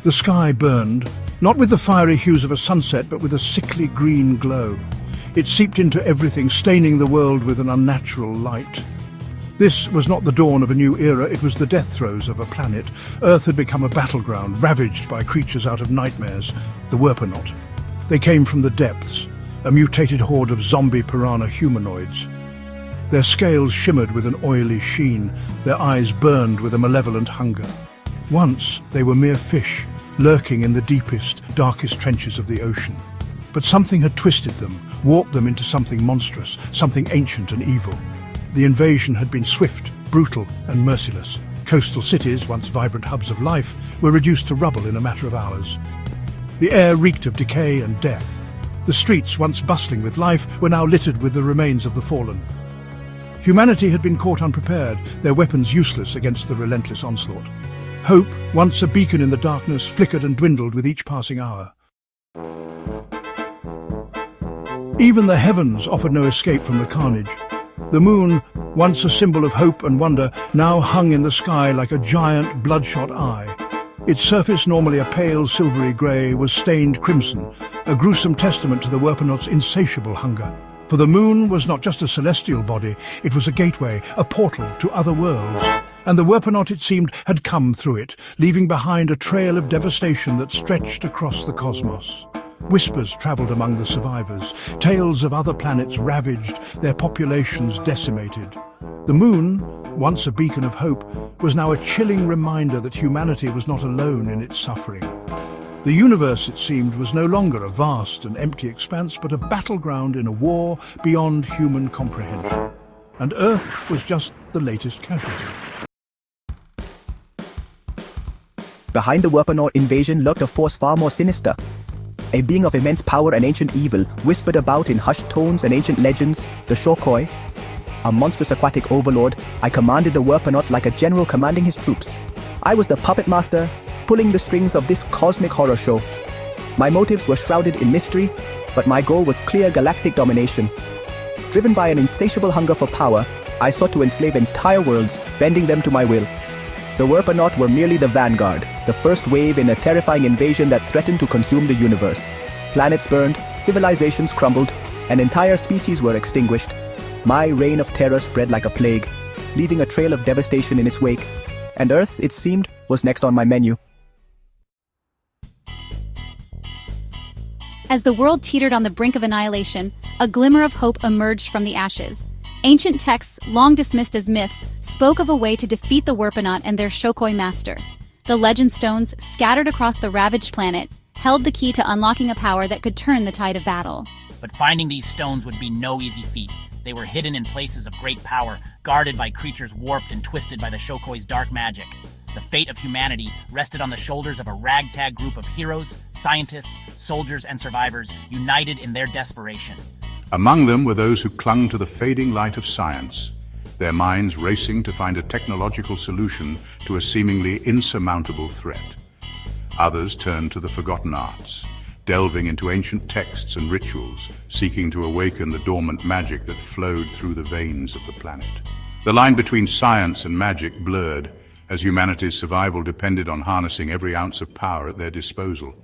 The sky burned, not with the fiery hues of a sunset, but with a sickly green glow. It seeped into everything, staining the world with an unnatural light. This was not the dawn of a new era, it was the death throes of a planet. Earth had become a battleground, ravaged by creatures out of nightmares, the Werpanot. They came from the depths, a mutated horde of zombie piranha humanoids. Their scales shimmered with an oily sheen, their eyes burned with a malevolent hunger. Once they were mere fish, lurking in the deepest, darkest trenches of the ocean. But something had twisted them, warped them into something monstrous, something ancient and evil. The invasion had been swift, brutal, and merciless. Coastal cities, once vibrant hubs of life, were reduced to rubble in a matter of hours. The air reeked of decay and death. The streets, once bustling with life, were now littered with the remains of the fallen. Humanity had been caught unprepared, their weapons useless against the relentless onslaught. Hope, once a beacon in the darkness, flickered and dwindled with each passing hour. Even the heavens offered no escape from the carnage. The moon, once a symbol of hope and wonder, now hung in the sky like a giant bloodshot eye. Its surface, normally a pale silvery grey, was stained crimson, a gruesome testament to the Werpanot's insatiable hunger. For the moon was not just a celestial body, it was a gateway, a portal to other worlds. And the Werpanot, it seemed, had come through it, leaving behind a trail of devastation that stretched across the cosmos. Whispers travelled among the survivors, tales of other planets ravaged, their populations decimated. The moon, once a beacon of hope, was now a chilling reminder that humanity was not alone in its suffering. The universe, it seemed, was no longer a vast and empty expanse, but a battleground in a war beyond human comprehension. And Earth was just the latest casualty. Behind the Werpanot invasion lurked a force far more sinister. A being of immense power and ancient evil, whispered about in hushed tones and ancient legends, the Shokoy. A monstrous aquatic overlord, I commanded the Werpanot like a general commanding his troops. I was the puppet master, pulling the strings of this cosmic horror show. My motives were shrouded in mystery, but my goal was clear galactic domination. Driven by an insatiable hunger for power, I sought to enslave entire worlds, bending them to my will. The Werpanot were merely the vanguard, the first wave in a terrifying invasion that threatened to consume the universe. Planets burned, civilizations crumbled, and entire species were extinguished. My reign of terror spread like a plague, leaving a trail of devastation in its wake. And Earth, it seemed, was next on my menu. As the world teetered on the brink of annihilation, a glimmer of hope emerged from the ashes. Ancient texts, long dismissed as myths, spoke of a way to defeat the Werpanot and their Shokoy master. The legend stones, scattered across the ravaged planet, held the key to unlocking a power that could turn the tide of battle. But finding these stones would be no easy feat. They were hidden in places of great power, guarded by creatures warped and twisted by the Shokoy's dark magic. The fate of humanity rested on the shoulders of a ragtag group of heroes, scientists, soldiers, and survivors, united in their desperation. Among them were those who clung to the fading light of science, their minds racing to find a technological solution to a seemingly insurmountable threat. Others turned to the forgotten arts, delving into ancient texts and rituals, seeking to awaken the dormant magic that flowed through the veins of the planet. The line between science and magic blurred, as humanity's survival depended on harnessing every ounce of power at their disposal.